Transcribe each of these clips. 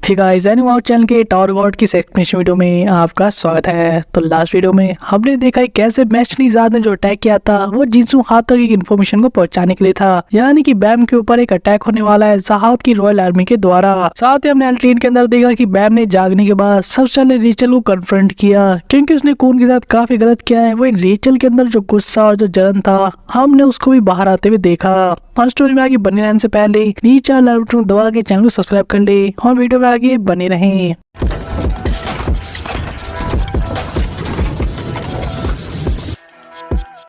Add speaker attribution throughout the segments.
Speaker 1: Hey guys, animal channel के tower God की explanation video में आपका स्वागत है। तो लास्ट वीडियो में हमने देखा है कैसे मैशनीजाद ने जो अटैक किया था वो जिंसू हाथ तक एक इन्फॉर्मेशन को पहुंचाने के लिए था, यानी कि बैम के ऊपर एक अटैक होने वाला है जहाद की रॉयल आर्मी के द्वारा। साथ ही हमने एल्ट्रीन के अंदर देखा कि बैम ने जागने के बाद सबसे पहले रेचल को कन्फ्रंट किया क्योंकि उसने कून के साथ काफी गलत किया है। वही रेचल के अंदर जो गुस्सा और जो जलन था हमने उसको भी बाहर आते हुए देखा। और स्टोरी में आगे बने रहने से पहले नीचे लाल बटन दबा के चैनल को सब्सक्राइब कर ले और वीडियो में आगे बने रहें।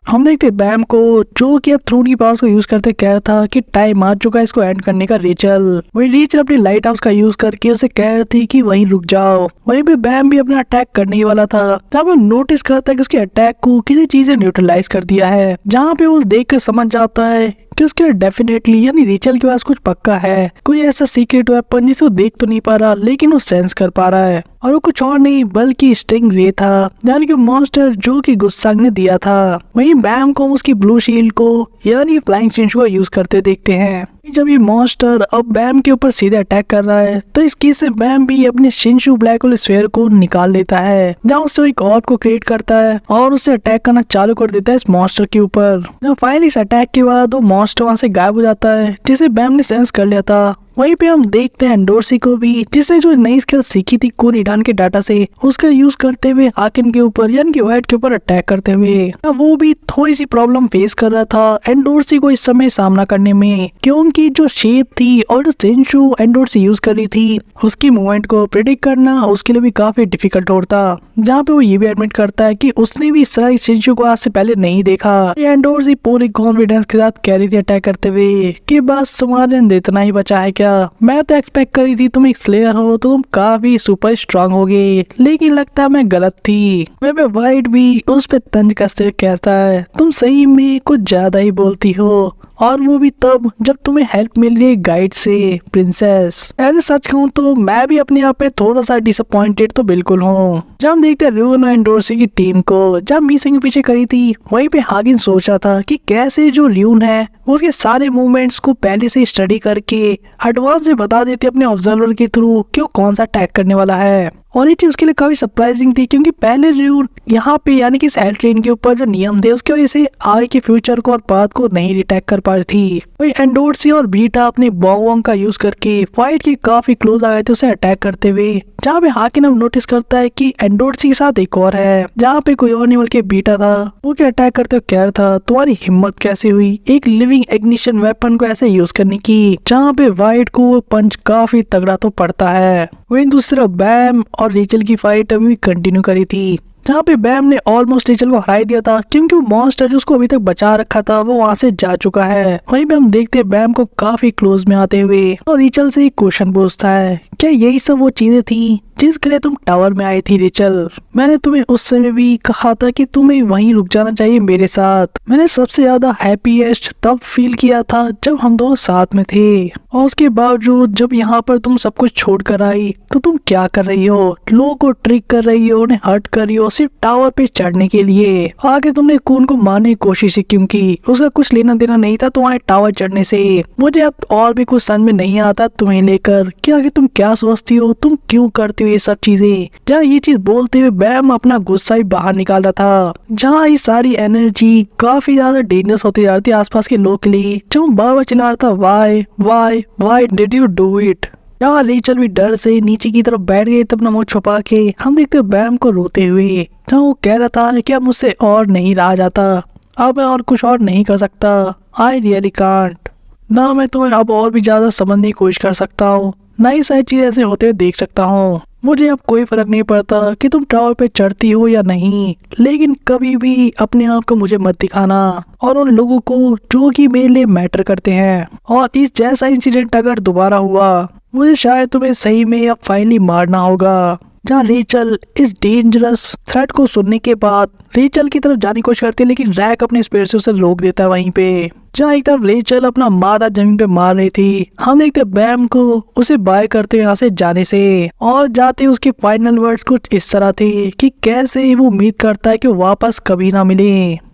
Speaker 1: हम देखते बैम को जो कि अब थ्रोन की पावर्स को यूज करते कह रहा था कि टाइम आ चुका है इसको एंड करने का। रेचल वही रेचल अपनी लाइट हाउस का यूज करके उसे कह रही थी कि वहीं रुक जाओ। वहीं पे बैम भी अपना अटैक करने ही वाला था जब वो नोटिस करता है कि उसके अटैक को किसी चीज ने न्यूट्रलाइज कर दिया है, जहाँ पे वो देख कर समझ जाता है कि उसके डेफिनेटली यानी रेचल के पास कुछ पक्का है, कोई ऐसा सीक्रेट वेपन जिसे वो देख तो नहीं पा रहा लेकिन वो सेंस कर पा रहा है। और वो कुछ और नहीं बल्कि स्टिंग रे था, यानी कि मॉन्स्टर जो कि गुस्सा ने दिया था। वहीं बैम को उसकी ब्लू शील्ड को यानी फ्लाइंग शिंशु को यूज करते देखते हैं। जब ये मॉन्स्टर अब बैम के ऊपर सीधे अटैक कर रहा है तो इस केस से बैम भी अपने शिंशु ब्लैक होल स्फीयर को निकाल लेता है, जहाँ उससे एक ऑर्ब को क्रिएट करता है और उससे अटैक करना चालू कर देता है इस मॉन्स्टर के ऊपर। जब फाइनली इस अटैक के बाद वो मॉन्स्टर वहाँ से गायब हो जाता है जिसे बैम ने सेंस कर लिया था। वहीं पे हम देखते हैं एंडोर्सी को भी, जिसने जो नई स्किल सीखी थी कून ईडान के डाटा से, उसका यूज करते हुए हाकिन के ऊपर यानी कि वाइट के ऊपर अटैक करते हुए। वो भी थोड़ी सी प्रॉब्लम फेस कर रहा था एंडोर्सी को इस समय सामना करने में, क्योंकि जो शेप थी और जो शिंशु एंडोर्सी यूज कर रही थी उसकी मूवमेंट को प्रिडिक्ट करना उसके लिए भी काफी डिफिकल्ट होता। जहाँ पे वो ये भी एडमिट करता है कि उसने भी इस तरह शिंशु को आज से पहले नहीं देखा। एंडोर्सी पूरी कॉन्फिडेंस के साथ कह रही थी अटैक करते हुए कि बस तुम्हारे अंदर इतना ही बचा है क्या, मैं तो एक्सपेक्ट करी थी तुम एक स्लेयर हो तो तुम काफी सुपर स्ट्रांग होगे, लेकिन लगता है मैं गलत थी। मैं वाइट भी उस पे तंज कसते हुए कहता है तुम सही में कुछ ज्यादा ही बोलती हो, और वो भी तब जब तुम्हें हेल्प मिल रही है गाइड से प्रिंसेस। ऐसे सच कहूँ तो मैं भी अपने आप पे थोड़ा सा डिसअपॉइंटेड तो बिल्कुल हूँ। जब हम देखते हैं रियोन और एंडोर्सी की टीम को जब मीसिंग के पीछे करी थी, वहीं पे हागिन सोच रहा था कि कैसे जो रियोन है वो उसके सारे मूवमेंट्स को पहले से स्टडी करके एडवांस से बता देती अपने ऑब्जर्वर के थ्रू कि वो कौन सा अटैक करने वाला है। और ये चीज उसके लिए काफी सरप्राइजिंग थी क्योंकि पहले रियोन यहाँ पे यानी कि सेल ट्रेन के ऊपर जो नियम थे उसकी वजह से आगे के फ्यूचर को और पाथ को नहीं डिटेक्ट कर पा रही थी। वही एंडोर्सी और बीटा अपने बॉन्ग का यूज करके फाइट के काफी क्लोज आ गए थे उसे अटैक करते हुए। जहाँ पे हाकिन अब नोटिस करता है कि एंडोर्सी के साथ एक और है, जहाँ पे कोई और नहीं बल्कि बीटा था। वो क्या अटैक करते हुए कह रहा था तुम्हारी हिम्मत कैसे हुई एक लिविंग इग्निशन वेपन को ऐसे यूज करने की, जहाँ पे वाइट को वो पंच काफी तगड़ा तो पड़ता है। वहीं दूसरा बैम और रेचल की फाइट अभी कंटिन्यू करी थी, जहाँ पे बैम ने ऑलमोस्ट रेचल को हरा दिया था क्योंकि वो मॉन्स्टर जो उसको अभी तक बचा रखा था वो वहाँ से जा चुका है। वहीं पे हम देखते हैं बैम को काफी क्लोज में आते हुए और रेचल से एक क्वेश्चन पूछता है क्या यही सब वो चीजें थी जिसके लिए तुम टावर में आई थी रेचल? मैंने तुम्हें उस समय भी कहा था कि तुम्हें वहीं रुक जाना चाहिए मेरे साथ। मैंने सबसे ज्यादा हैप्पीएस्ट तब फील किया था जब हम दोनों साथ में थे, और उसके बावजूद जब यहाँ पर तुम सब कुछ छोड़ कर आई तो तुम क्या कर रही हो? लोगों को ट्रिक कर रही हो, उन्हें हर्ट कर रही हो सिर्फ टावर पे चढ़ने के लिए। आगे तुमने कून को मारने की कोशिश की क्योंकि उसका कुछ लेना देना नहीं था तुम्हारे टावर चढ़ने से। मुझे अब और भी कुछ समझ में नहीं आता तुम्हें लेकर कि आगे तुम क्या सोचती हो, तुम क्यों करती हो ये सब चीजें। जहाँ ये चीज बोलते हुए बैम अपना गुस्सा ही बाहर निकाल रहा था, जहाँ ये सारी एनर्जी काफी ज्यादा डेंजरस होती जा रही थी आसपास के लोग के लिए। जो बार चिल्ला रहा था why did you do it. यहाँ रेचल भी डर से नीचे की तरफ बैठ गई, तब अपना मुंह छुपा के हम देखते बैम को रोते हुए, जहाँ वो कह रहा था कि अब मुझसे और नहीं रहा जाता, अब मैं और कुछ और नहीं कर सकता। आई रियली कांट, ना मैं तुम्हें अब और भी ज्यादा समझने की कोशिश कर सकता हूँ, ना ही सारी चीज ऐसे होते हुए देख सकता हूँ। मुझे अब कोई फर्क नहीं पड़ता कि तुम टावर पे चढ़ती हो या नहीं, लेकिन कभी भी अपने आप को मुझे मत दिखाना और उन लोगों को जो कि मेरे लिए मैटर करते हैं। और इस जैसा इंसिडेंट अगर दोबारा हुआ मुझे शायद तुम्हें सही में अब फाइनली मारना होगा। जहाँ रेचल इस डेंजरस थ्रेट को सुनने के बाद रेचल की तरफ जाने की कोशिश करती है, लेकिन रैक अपने स्पीड से उसे रोक देता है वहीं पे। जहाँ एक तरफ रेचल अपना मादा जमीन पे मार रही थी, हम देखते बैम को उसे बाय करते हुए यहाँ से जाने से, और जाते उसके फाइनल वर्ड्स कुछ इस तरह थे कि कैसे वो उम्मीद करता है कि वापस कभी ना मिले।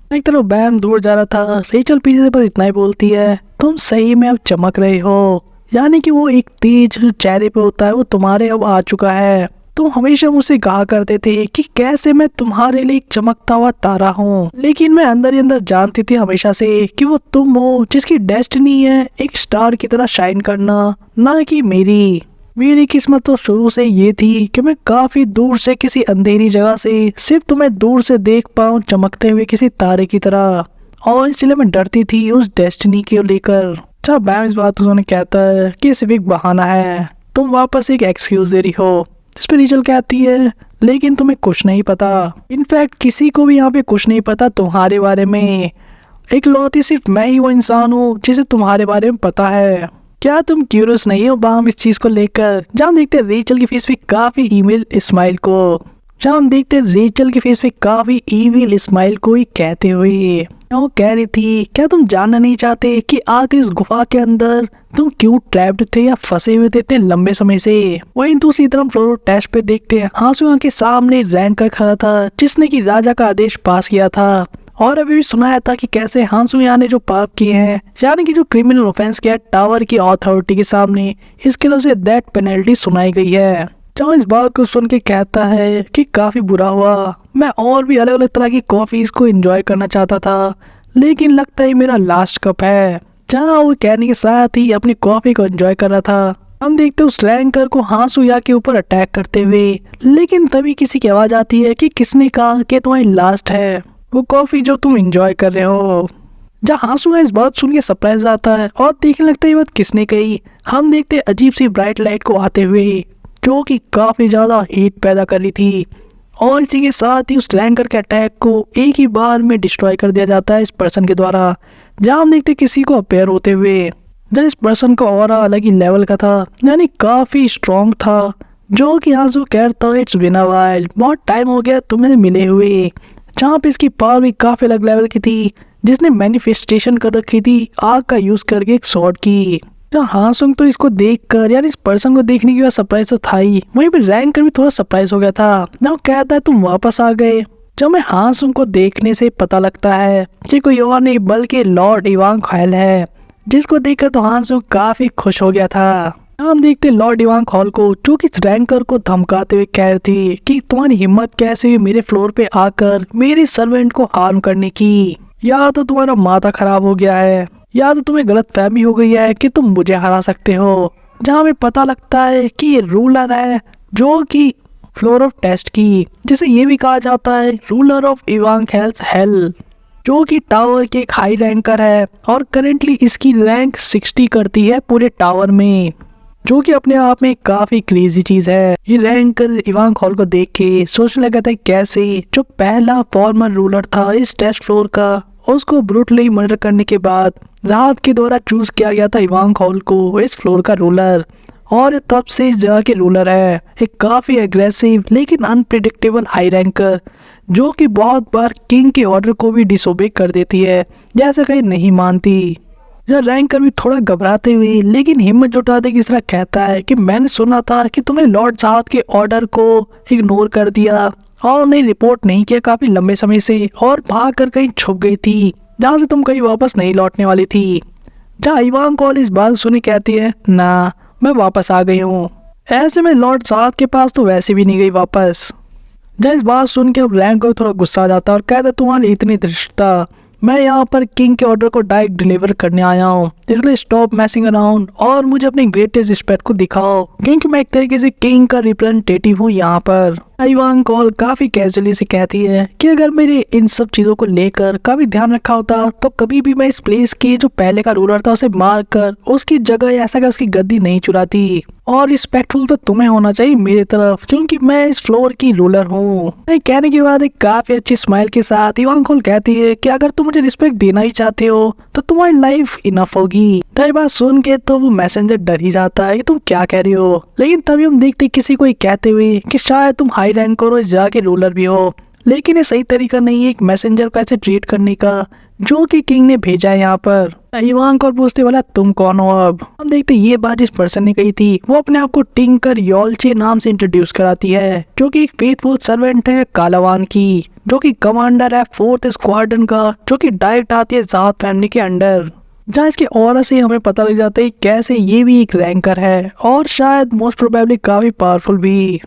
Speaker 1: एक तरफ बैम दूर जा रहा था, रेचल पीछे से बस इतना ही बोलती है तुम सही में अब चमक रहे हो, यानी कि वो एक तेज जो चेहरे पे होता है वो तुम्हारे अब आ चुका है। तुम हमेशा मुझसे कहा करते थे कि कैसे मैं तुम्हारे लिए एक चमकता हुआ तारा हूँ, लेकिन मैं अंदर ही अंदर जानती थी हमेशा से कि वो तुम हो जिसकी डेस्टिनी है एक स्टार की तरह शाइन करना, ना कि मेरी किस्मत तो शुरू से ये थी कि मैं काफी दूर से किसी अंधेरी जगह से सिर्फ तुम्हें दूर से देख पाऊँ चमकते हुए किसी तारे की तरह, और इसलिए मैं डरती थी उस डेस्टिनी को लेकर। अच्छा बैम इस बात को कहता है कि सिर्फ एक बहाना है, तुम वापस एक एक्सक्यूज दे रही हो। इस पे रीचल कहती है लेकिन तुम्हें कुछ नहीं पता, इनफैक्ट किसी को भी यहाँ पे कुछ नहीं पता तुम्हारे बारे में, एक लौती सिर्फ मैं ही वो इंसान हूँ जिसे तुम्हारे बारे में पता है। क्या तुम क्यूरियस नहीं हो बाम इस चीज को लेकर? जहाँ हम देखते हैं रेचल की फेस पे काफी ईविल स्माइल को ही कहते हुए वो कह रही थी क्या तुम जानना नहीं चाहते कि आखिर इस गुफा के अंदर तुम क्यों ट्रैप्ड थे या फंसे हुए थे इतने लंबे समय से? वहीं दूसरी तरफ फ्लोरो टेस्ट पे देखते हैं हांसुआ के सामने रैंकर खड़ा था जिसने की राजा का आदेश पास किया था, और अभी भी सुनाया था कि कैसे हांसुया ने जो पाप किए हैं यानी कि जो क्रिमिनल ऑफेंस किया टावर की अथॉरिटी के सामने, इसके लिए उसे डेथ पेनल्टी सुनाई गई है। जहाँ इस बात को सुन के कहता है कि काफी बुरा हुआ, मैं और भी अलग अलग तरह की कॉफीज को एंजॉय करना चाहता था लेकिन लगता है मेरा लास्ट कप है। जहाँ वो कहने के साथ ही अपनी कॉफी को एंजॉय कर रहा था, हम देखते उस रैंकर को हांसुया के ऊपर अटैक करते हुए, लेकिन तभी किसी की आवाज आती है कि किसने कहा कि तुम्हारी लास्ट है वो कॉफी जो तुम एंजॉय कर रहे हो। जहाँ हांसुया इस बात सुन के सरप्राइज आता है और देखने लगता है ये बात किसने कही। हम देखते अजीब सी ब्राइट लाइट को आते हुए जो कि काफी ज्यादा हीट पैदा कर रही थी, और इसी के साथ ही उस रैंकर के अटैक को एक ही बार में डिस्ट्रॉय कर दिया जाता है इस पर्सन के द्वारा। जहाँ हम देखते किसी को अपेयर होते हुए, जब इस पर्सन का ऑरा अलग ही लेवल का था यानी काफी स्ट्रॉन्ग था, जो कि यहाँ से कहता है इट्स बिन अ व्हाइल, बहुत टाइम हो गया तुम्हें मिले हुए। जहाँ पे इसकी पावर भी काफी अलग लेवल की थी, जिसने मैनिफेस्टेशन कर रखी थी आग का यूज करके एक स्वॉर्ड की। हांसुंग तो इसको देखकर यार इस पर्सन को देखने की सरप्राइज तो था ही, वहीं पे रैंकर भी थोड़ा सरप्राइज हो गया था। जब कहता है तुम वापस आ गए, जब मैं हांसुंग को देखने से पता लगता है कि कोई और नहीं बल्कि लॉर्ड इवांग खैल है, जिसको देखकर तो हांसुंग काफी खुश हो गया था। हम देखते लॉर्ड इवांग हॉल को जो कि रैंकर को धमकाते हुए कह रही थी कि तुम्हारी हिम्मत कैसे हुई मेरे फ्लोर पे आकर मेरे सर्वेंट को हार्म करने की, या तो तुम्हारा माथा खराब हो गया है या तो तुम्हें गलत फहमी हो गई है कि तुम मुझे हरा सकते हो। जहाँ हमें पता लगता है कि ये रूलर है जो कि फ्लोर ऑफ टेस्ट की, जिसे ये भी कहा जाता है रूलर ऑफ इवांग हेल, जो कि टावर के एक हाई रैंकर है और करेंटली इसकी रैंक 60 करती है पूरे टावर में, जो कि अपने आप में काफी क्रेजी चीज है। ये रैंकर इवांग हॉल को देख के सोचने लगा था कैसे जो पहला फॉर्मर रूलर था इस टेस्ट फ्लोर का, उसको ब्रूटली मर्डर करने के बाद रात के द्वारा चूज किया गया था इवांग हॉल को इस फ्लोर का रूलर, और तब से इस जगह के रूलर है एक काफी एग्रेसिव लेकिन अनप्रिडिक्टेबल हाई रैंकर, जो कि बहुत बार किंग के ऑर्डर को भी डिसोबे कर देती है जैसे कहीं नहीं मानती। यह रैंकर भी थोड़ा घबराते हुए लेकिन हिम्मत जुटाते की तरह कहता है कि मैंने सुना था कि तुमने लॉर्ड साहब के ऑर्डर को इग्नोर कर दिया और उन्हें रिपोर्ट नहीं किया काफी लंबे समय से, और भाग कर कहीं छुप गई थी जहाँ से तुम कहीं वापस नहीं लौटने वाली थी। जहाँ इवांग हॉल इस बात सुनी कहती है ना मैं वापस आ गई हूँ, ऐसे में लॉर्ड साहब के पास तो वैसे भी नहीं गई वापस। जहाँ इस बात सुन के अब रैंक को थोड़ा गुस्सा आ जाता है और कहता तुम्हारी इतनी धृष्टता, मैं यहाँ पर किंग के ऑर्डर को डायरेक्ट डिलीवर करने आया हूँ, इसलिए स्टॉप मैसिंग अराउंड और मुझे अपनी ग्रेटेस्ट रिस्पेक्ट को दिखाओ, क्योंकि मैं एक तरीके से किंग का रिप्रेजेंटेटिव हूँ यहाँ पर। इवांग हॉल काफी कैजुअली से कहती है कि अगर मेरे इन सब चीजों को लेकर काफी ध्यान रखा होता तो कभी भी मैं इस प्लेस के जो पहले का रूलर था उसे मार कर उसकी जगह ऐसा कर उसकी गद्दी नहीं चुराती, और रिस्पेक्टफुल तो तुम्हें होना चाहिए मेरी तरफ क्योंकि मैं इस फ्लोर की रूलर हूँ। कहने के बाद एक काफी अच्छी स्माइल के साथ इवांग हॉल कहती है कि अगर तुम मुझे रिस्पेक्ट देना ही चाहते हो तो तुम्हारी लाइफ इनफ होगी। तो ये बात सुन के तो वो मैसेंजर डर ही जाता है कि तुम क्या कह रही हो, लेकिन तभी हम देखते किसी को कहते हुए कि शायद तुम हाई रैंक करो इस जगह के रूलर भी हो, लेकिन ये सही तरीका नहीं है एक मैसेंजर को ऐसे ट्रीट करने का जो कि किंग ने भेजा है यहाँ पर। इवांग और पूछते वाला तुम कौन हो? अब हम देखते ये बात जिस पर्सन ने कही थी वो अपने आप को टिंकर योल्चे नाम से इंट्रोड्यूस कराती है, जो कि एक फेथफुल सर्वेंट है कालावान की, जो कि कमांडर है 4th स्क्वाड्रन का, जो कि डायरेक्ट आती है ज़ात फैमिली के अंडर। जहाँ इसके ऑरा से हमें पता लग जाता है कैसे ये भी एक रैंकर है और शायद मोस्ट प्रोबेबली काफी पावरफुल भी।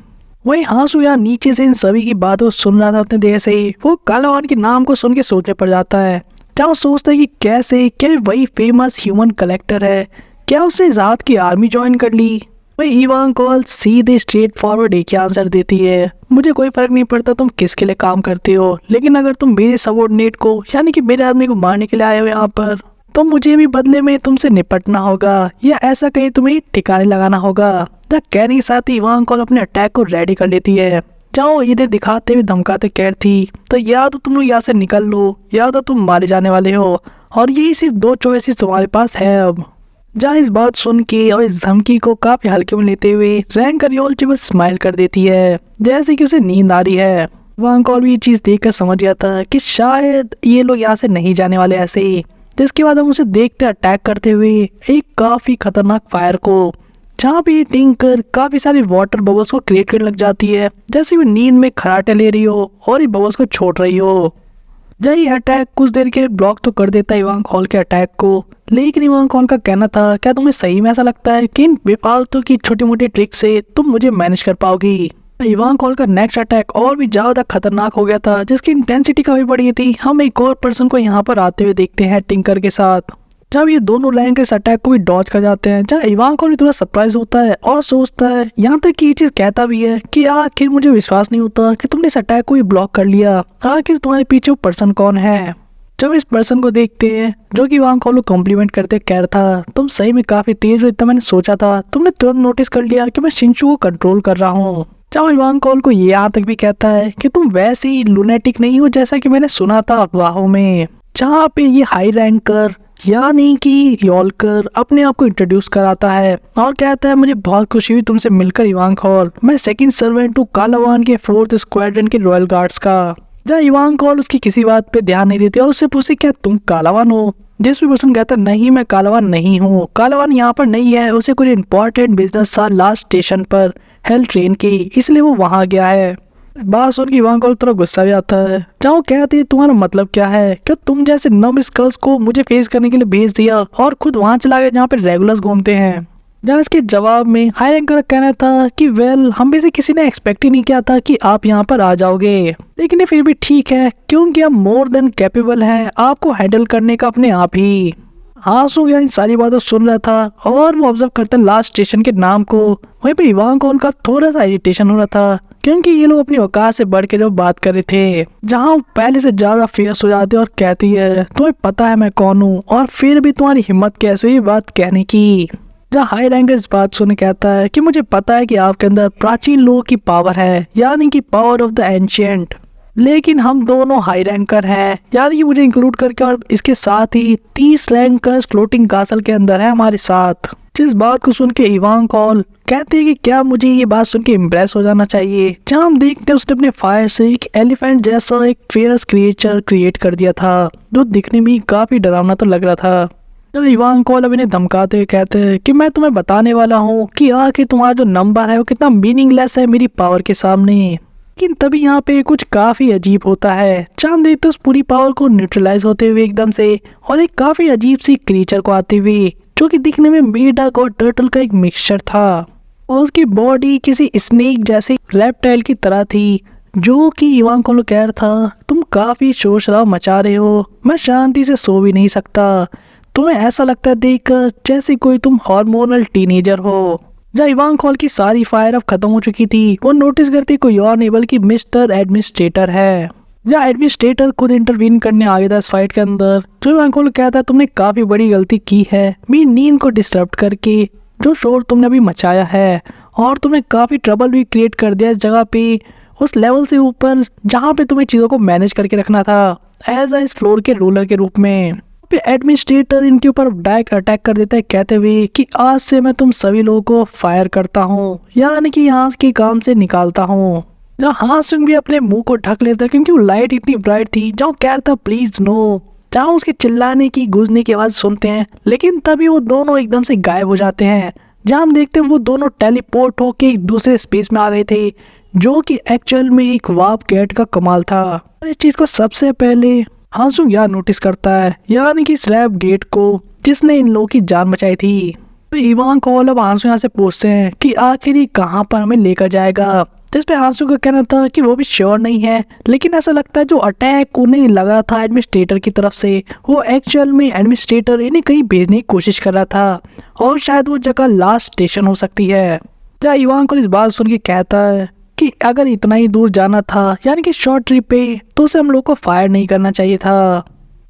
Speaker 1: वही हासू यहाँ नीचे से इन सभी की बातों सुन रहा था उतने देर से ही वो कालावान के नाम को सुन के सोचने पड़ जाता है। जहाँ वो सोचता है कि कैसे क्या वही फेमस ह्यूमन कलेक्टर है, क्या उससे इजाद की आर्मी ज्वाइन कर ली। वही इवान कॉल सीधे स्ट्रेट फॉरवर्ड एक ही आंसर देती है, मुझे कोई फर्क नहीं पड़ता तुम किसके लिए काम करते हो, लेकिन अगर तुम मेरे सबॉर्डिनेट को यानी कि मेरे आदमी को मारने के लिए आए हो यहाँ पर तो मुझे भी बदले में तुमसे निपटना होगा या ऐसा कहीं तुम्हें ठिकाने लगाना होगा। जहाँ कहने के साथ ही इवान कॉल अपने अटैक को रेडी कर लेती है। जाओ इन्हें दिखाते हुए धमकाते कह थी तो या तो तुम लोग यहाँ से निकल लो या तो तुम मारे जाने वाले हो और यही सिर्फ दो चॉइसेस तुम्हारे पास है अब। जहाँ इस बात सुन के और इस धमकी को काफी हल्के में लेते हुए रैंकर योल्ची बस स्माइल कर देती है जैसे कि उसे नींद आ रही है। इवान कॉल भी ये चीज देखकर समझ गया था कि शायद ये लोग यहाँ से नहीं जाने वाले ऐसे ही। जिसके बाद हम उसे देखते अटैक करते हुए एक काफी खतरनाक फायर को, जहाँ पे टिंकर काफी सारे वाटर बबल्स को क्रिएट करने लग जाती है जैसे वो नींद में खराटे ले रही हो और ये बबल्स को छोड़ रही हो। जब ये अटैक कुछ देर के ब्लॉक तो कर देता है इवान कॉल के अटैक को, लेकिन इवान कॉल का कहना था क्या तुम्हें सही में ऐसा लगता है कि इन बेफालतू की छोटी मोटी ट्रिक से तुम मुझे मैनेज कर पाओगी। इवान कॉल का नेक्स्ट अटैक और भी ज्यादा खतरनाक हो गया था जिसकी इंटेंसिटी काफी बढ़ी थी। हम एक और पर्सन को यहाँ पर आते हुए देखते हैं टिंकर के साथ। जब ये दोनों रैंक इस अटैक को भी डॉज कर जाते हैं, जहाँ इवान कॉल भी थोड़ा सरप्राइज होता है और सोचता है, यहाँ तक कि ये चीज कहता भी है कि आखिर मुझे विश्वास नहीं होता कि तुमने इस अटैक को भी ब्लॉक कर लिया, आखिर तुम्हारे पीछे वो पर्सन कौन है। जब इस पर्सन को देखते हैं जो कि इवान कॉल को कॉम्प्लीमेंट करते कह रहा था तुम सही में काफी तेज हो, इतना मैंने सोचा था तुमने तुरंत नोटिस कर लिया कि मैं शिंचू को कंट्रोल कर रहा हूँ। जब इवान कॉल को ये यहाँ तक भी कहता है कि तुम वैसे ही लुनेटिक नहीं हो जैसा कि मैंने सुना था अफवाहों में। जहाँ पे ये हाई रैंकर यानी कि योल्कर अपने आप को इंट्रोड्यूस कराता है और कहता है मुझे बहुत खुशी हुई तुमसे मिलकर इवान कॉल, मैं सेकंड सर्वेंट हूँ कालावान के 4th स्क्वाड्रन के रॉयल गार्ड्स का। जहाँ इवान कॉल उसकी किसी बात पे ध्यान नहीं देती और उससे पूछे क्या तुम कालावान हो, जिस भी पर्सन कहता है नहीं मैं कालावान नहीं हूँ, कालावान यहाँ पर नहीं है, उसे कुछ इंपॉर्टेंट बिजनेस था लास्ट स्टेशन पर हेल ट्रेन की, इसलिए वो वहाँ गया है। बात सुन के इवान कॉल थोड़ा गुस्सा भी आता है। जहाँ वो कहती है तुम्हारा मतलब क्या है, क्या तुम जैसे नम स्कल्स को मुझे फेस करने के लिए भेज दिया और खुद वहाँ चला गया जहाँ पे रेगुलर्स घूमते हैं। जहाँ इसके जवाब में हाई रैंकर का कहना था कि वेल हम में से किसी ने एक्सपेक्ट ही नहीं किया था कि आप यहाँ पर आ जाओगे, लेकिन ये फिर भी ठीक है क्योंकि आप मोर देन कैपेबल हैं आपको हैंडल करने का अपने आप ही। हासू यहाँ इन सारी बातों सुन रहा था और वो ऑब्जर्व करता लास्ट स्टेशन के नाम को। वहीं पे इवान कॉल का थोड़ा सा इरिटेशन हो रहा था क्योंकि ये लोग अपनी औकात से बढ़ के जो बात कर रहे थे, जहाँ वो पहले से ज्यादा फेस हो जाते और कहती है तुम्हें पता है मैं कौन हूँ और फिर भी तुम्हारी हिम्मत कैसे हुई बात कहने की। जहाँ हाई रैंक इस बात सुन कहता है कि मुझे पता है कि आपके अंदर प्राचीन लोगों की पावर है यानी कि पावर ऑफ द एंशिएंट, लेकिन हम दोनों हाई रैंकर हैं यानी कि मुझे इंक्लूड करके और इसके साथ ही 30 रैंकर्स फ्लोटिंग कासल के अंदर है हमारे साथ। जिस बात को सुन के इवान कॉल कहते हैं कि क्या मुझे ये बात सुन के इम्प्रेस हो जाना चाहिए। जहाँ हम देखते हैं उसने अपने फायर से एक एलिफेंट जैसा एक फेयरस क्रिएचर क्रिएट कर दिया था जो दिखने में काफी डरावना तो लग रहा था। जब इवान कॉल अब इन्हें धमकाते हुए कहते हैं कि मैं तुम्हें बताने वाला हूँ कि आखिर तुम्हारा जो नंबर है वो कितना मीनिंगलेस है मेरी पावर के सामने। लेकिन तभी यहाँ पे कुछ काफी अजीब होता है। चांद देखते उस पूरी पावर को न्यूट्रलाइज होते हुए एकदम से और एक काफी अजीब सी क्रीचर को आते हुए जो कि दिखने में मेढक और टर्टल का एक मिक्सचर था और उसकी बॉडी किसी स्नेक जैसे रेप्टाइल की तरह थी, जो कि इवान कॉल कह रहा था तुम काफी शोर शराब मचा रहे हो, मैं शांति से सो भी नहीं सकता, तुम्हें ऐसा लगता है देखकर जैसे कोई तुम हार्मोनल टीनेजर हो। जब इवान कॉल की सारी फायर अब खत्म हो चुकी थी वो नोटिस करती कोई और नहीं बल्कि मिस्टर एडमिनिस्ट्रेटर है। जब एडमिनिस्ट्रेटर खुद इंटरवीन करने आ गया था इस फाइट के अंदर, जो इवान कॉल कहता है तुमने काफी बड़ी गलती की है मेरी नींद को डिस्टर्ब करके, जो शोर तुमने अभी मचाया है और तुमने काफी ट्रबल भी क्रिएट कर दिया इस जगह पे, उस लेवल से ऊपर जहाँ पे तुम्हें चीजों को मैनेज करके रखना था एज इस फ्लोर के रूलर के रूप में। एडमिनिस्ट्रेटर इनके ऊपर डायरेक्ट अटैक कर देता है कहते हुए कि आज से मैं तुम सभी लोगों को फायर करता हूँ यानी कि यहाँ के काम से निकालता हूँ। जहाँ हासुंग भी अपने मुंह को ढक लेता है क्योंकि वो लाइट इतनी ब्राइट थी। जहाँ कह रहा था प्लीज नो, जहाँ उसके चिल्लाने की गूंजने की आवाज सुनते हैं लेकिन तभी वो दोनों एकदम से गायब हो जाते हैं। जहाँ हम देखते हैं वो दोनों टेलीपोर्ट होके एक दूसरे स्पेस में आ गए थे जो कि एक्चुअल में एक वार्प गेट का कमाल था। इस चीज को सबसे पहले हासुंग यहाँ नोटिस करता है यानी कि स्लैब गेट को जिसने इन लोगों की जान बचाई थी। तो इवान को अब आंसू यहाँ से पूछते हैं कि आखिर ये कहाँ पर हमें लेकर जाएगा। जिस पे आंसू का कहना था कि वो भी श्योर नहीं है, लेकिन ऐसा लगता है जो अटैक उन्हें लगा था एडमिनिस्ट्रेटर की तरफ से, वो एक्चुअल में एडमिनिस्ट्रेटर इन्हें कहीं भेजने की कोशिश कर रहा था और शायद वो जगह लास्ट स्टेशन हो सकती है। जहाँ इवान को इस बात सुन के कहता है कि अगर इतना ही दूर जाना था यानी कि शॉर्ट ट्रिप पे, तो उसे हम लोग को फायर नहीं करना चाहिए था।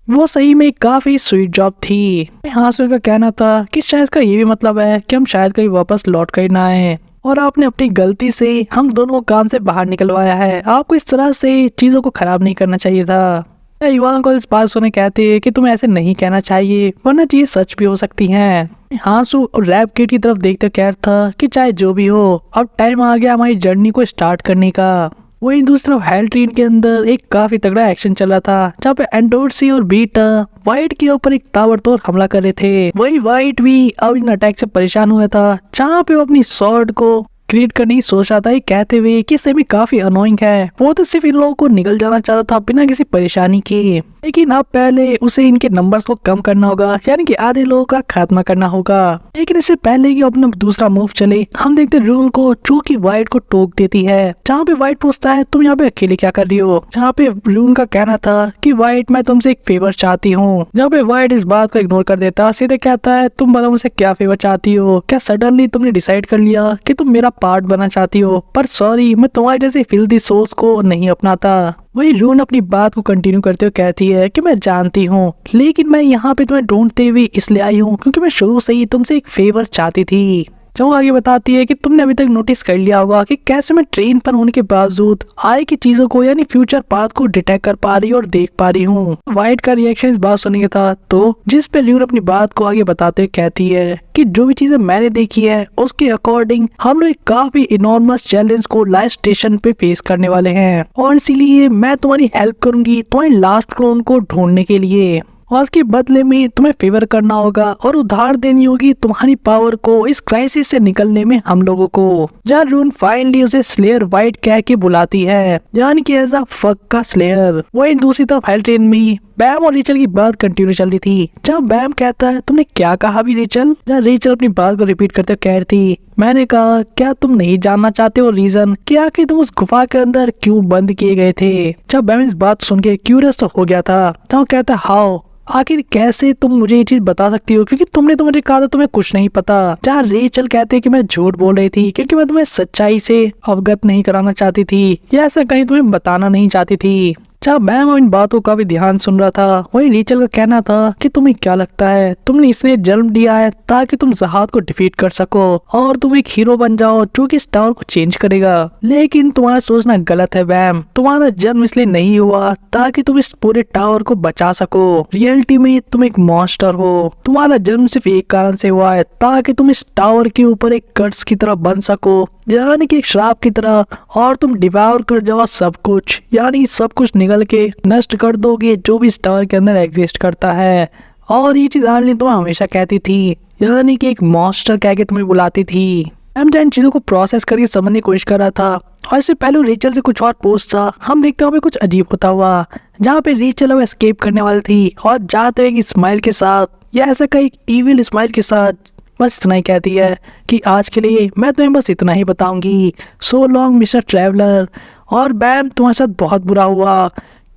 Speaker 1: वो सही में काफी स्वीट जॉब थी। हासिल का कहना था कि शायद इसका ये भी मतलब है कि हम शायद कहीं वापस लौट कर ना आए और आपने अपनी गलती से हम दोनों को काम से बाहर निकलवाया है। आपको इस तरह से चीजों को खराब नहीं करना चाहिए था। इवान को इस बात सुने कहते हैं कि तुम्हें ऐसे नहीं कहना चाहिए, वरना चीज सच भी हो सकती है। हांसू और रैप किड की तरफ देखते कह था कि चाहे जो भी हो, अब टाइम आ गया हमारी जर्नी को स्टार्ट करने का। वहीं दूसरी तरफ हेल ट्रेन के अंदर एक काफी तगड़ा एक्शन चल रहा था, जहाँ पे एंडोर्सी और बीटा वाइट के ऊपर एक ताबड़तोड़ हमला कर रहे थे। वही वाइट भी अब इन अटैक से परेशान हुआ था, जहाँ पे वो अपनी स्वॉर्ड को क्रिएट करने की सोच रहा था, ये कहते हुए कि सेमी काफी अनोइंग है। वो तो सिर्फ इन लोगों को निकल जाना चाहता था बिना किसी परेशानी के, लेकिन अब पहले उसे इनके नंबर्स को कम करना होगा, यानी कि आधे लोगों का खात्मा करना होगा। लेकिन इससे पहले कि अपना दूसरा मूव चले, हम देखते रूल को जो कि वाइट को टोक देती है। जहाँ पे वाइट पूछता है तुम यहाँ पे अकेले क्या कर रही हो, जहाँ पे रूल का कहना था कि वाइट मैं तुमसे एक फेवर चाहती हूँ। जहाँ पे वाइट इस बात को इग्नोर कर देता, सीधे कहता है तुम बताओ मुझसे क्या फेवर चाहती हो, क्या सडनली तुमने डिसाइड कर लिया कि तुम मेरा पार्ट बनना चाहती हो? पर सॉरी, मैं तुम्हारी जैसे फिल्दी सोच को नहीं अपनाता। वही रून अपनी बात को कंटिन्यू करते हुए कहती है कि मैं जानती हूँ, लेकिन मैं यहाँ पे तुम्हें ढूंढते हुए इसलिए आई हूँ क्योंकि मैं शुरू से ही तुमसे एक फेवर चाहती थी। जो आगे बताती है कि तुमने अभी तक नोटिस कर लिया होगा कि कैसे मैं ट्रेन पर होने के बावजूद आए की चीजों को यानी फ्यूचर पाथ को डिटेक्ट कर पा रही और देख पा रही हूँ। वाइट का रिएक्शन इस बात सुनने का था, तो जिस पे ल्यून अपनी बात को आगे बताते हुए कहती है कि जो भी चीजें मैंने देखी है उसके अकॉर्डिंग हम लोग एक काफी इनॉर्मस चैलेंज को लाइव स्टेशन पे फेस करने वाले हैं और इसीलिए मैं तुम्हारी हेल्प करूंगी तुम्हारी लास्ट क्लोन को ढूंढने के लिए, और उसके बदले में तुम्हें फेवर करना होगा और उधार देनी होगी तुम्हारी पावर को इस क्राइसिस से निकलने में हम लोगों को। जहाँ रून फाइनली उसे स्लेयर वाइट कह के बुलाती है, यानी कि एज अ फक का स्लेयर। वहीं दूसरी तरफ हेल ट्रेन में बैम और रेचल की बात कंटिन्यू चल रही थी, जहाँ बैम कहता है तुमने क्या कहा भी रेचल, जहाँ रेचल अपनी बात को रिपीट करते कह रही थी मैंने कहा क्या तुम नहीं जानना चाहते हो रीजन कि आखिर तुम उस गुफा के अंदर क्यों बंद किए गए थे। जब बैम इस बात सुन के क्यूरियस तो हो गया था, जहाँ कहता है हाउ, आखिर कैसे तुम मुझे ये चीज बता सकती हो क्योंकि तुमने तो मुझे कहा था तुम्हें कुछ नहीं पता। जहाँ रेचल कहते हैं कि मैं झूठ बोल रही थी क्योंकि मैं तुम्हें सच्चाई से अवगत नहीं कराना चाहती थी या ऐसा कहीं तुम्हें बताना नहीं चाहती थी। जब मैम इन बातों का भी ध्यान सुन रहा था, वही रेचल का कहना था कि तुम्हें क्या लगता है तुमने इसलिए जन्म दिया है ताकि तुम जहाद को डिफीट कर सको और तुम एक हीरो बन जाओ जो कि इस टावर को चेंज करेगा। लेकिन तुम्हारा सोचना गलत है मैम, तुम्हारा जन्म इसलिए नहीं हुआ ताकि तुम इस पूरे टावर को बचा सको। रियलिटी में तुम एक मॉन्स्टर हो, तुम्हारा जन्म सिर्फ एक कारण से हुआ है ताकि तुम इस टावर के ऊपर एक कर्स की तरह बन सको, यानी कि एक श्राप की तरह, और तुम डिवाउर कर जाओ सब कुछ, यानी सब कुछ निगल के नष्ट कर दोगे जो भी इस टावर के अंदर एग्जिस्ट करता है। और ये चीज आर्ली तुम्हें हमेशा कहती थी, यानी कि एक मॉन्स्टर कह के तुम्हें बुलाती थी। हम इन चीजों को प्रोसेस करके समझने की कोशिश कर रहा था और इससे पहले रेचल से कुछ और पूछता, हम देखते हुए कुछ अजीब होता हुआ, जहाँ पे रेचल अब एस्केप करने वाली थी और जाते हुए स्माइल के साथ या ऐसा कहीं इविल स्माइल के साथ बस इतना ही कहती है कि आज के लिए मैं तुम्हें बस इतना ही बताऊंगी, सो लॉन्ग मिस्टर ट्रैवलर। और बैम तुम्हारे साथ बहुत बुरा हुआ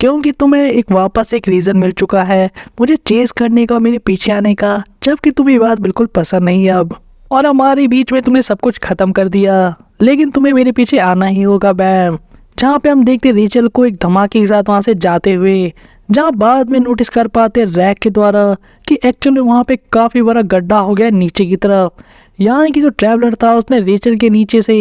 Speaker 1: क्योंकि तुम्हें वापस एक रीजन मिल चुका है मुझे चेस करने का, मेरे पीछे आने का, जबकि तुम्हें बात बिल्कुल पसंद नहीं है अब, और हमारे बीच में तुमने सब कुछ खत्म कर दिया, लेकिन तुम्हें मेरे पीछे आना ही होगा बैम। जहाँ पे हम देखते रेचल को एक धमाके के साथ वहाँ से जाते हुए, जहाँ बाद में नोटिस कर पाते रैक के द्वारा कि एक्चुअली वहाँ पे काफी बड़ा गड्ढा हो गया नीचे की तरफ, यानी कि जो ट्रैवलर था उसने रेचल के नीचे से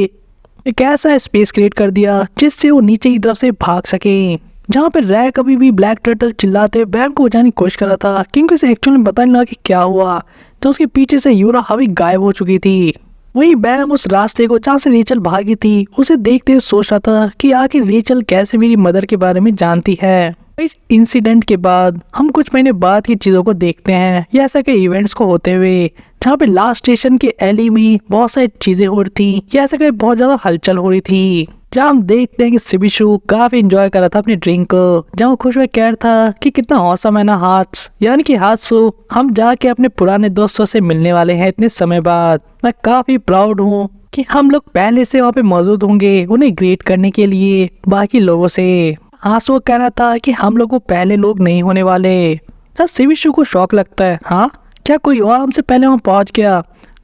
Speaker 1: एक ऐसा स्पेस क्रिएट कर दिया जिससे वो नीचे की तरफ से भाग सके। जहाँ पे रैक अभी भी ब्लैक टर्टल चिल्लाते बैम को बचाने की कोशिश कर रहा था क्योंकि उसे एक्चुअली में पता नहीं लगा कि क्या हुआ, तो उसके पीछे से यूरा हवी गायब हो चुकी थी। वही बैम उस रास्ते को जहाँ से रेचल भागी थी उसे देखते हुए सोच रहा था कि आखिर रेचल कैसे मेरी मदर के बारे में जानती है। इस इंसिडेंट के बाद हम कुछ महीने बाद की चीजों को देखते हैं या ऐसा के इवेंट्स को होते हुए, जहाँ पे लास्ट स्टेशन के एली में बहुत सारी चीजें हो रही थी या ऐसा के बहुत ज्यादा हलचल हो रही थी। जहाँ हम देखते हैं कि सिबिशु काफी एंजॉय कर रहा था अपनी ड्रिंक को, जहाँ वो खुश हुए कह रहा था कि कितना औसम है ना हाथ्स, यानी कि हाथसू, हम जाके अपने पुराने दोस्तों से मिलने वाले हैं इतने समय बाद। मैं काफी प्राउड हूँ कि हम लोग पहले से वहाँ पे मौजूद होंगे उन्हें ग्रीट करने के लिए बाकी लोगों से। हाथसू कह रहा था कि हम लोग वो पहले लोग नहीं होने वाले। सिबिशु को शौक लगता है, हाँ क्या कोई और हमसे पहले वहाँ पहुँच गया,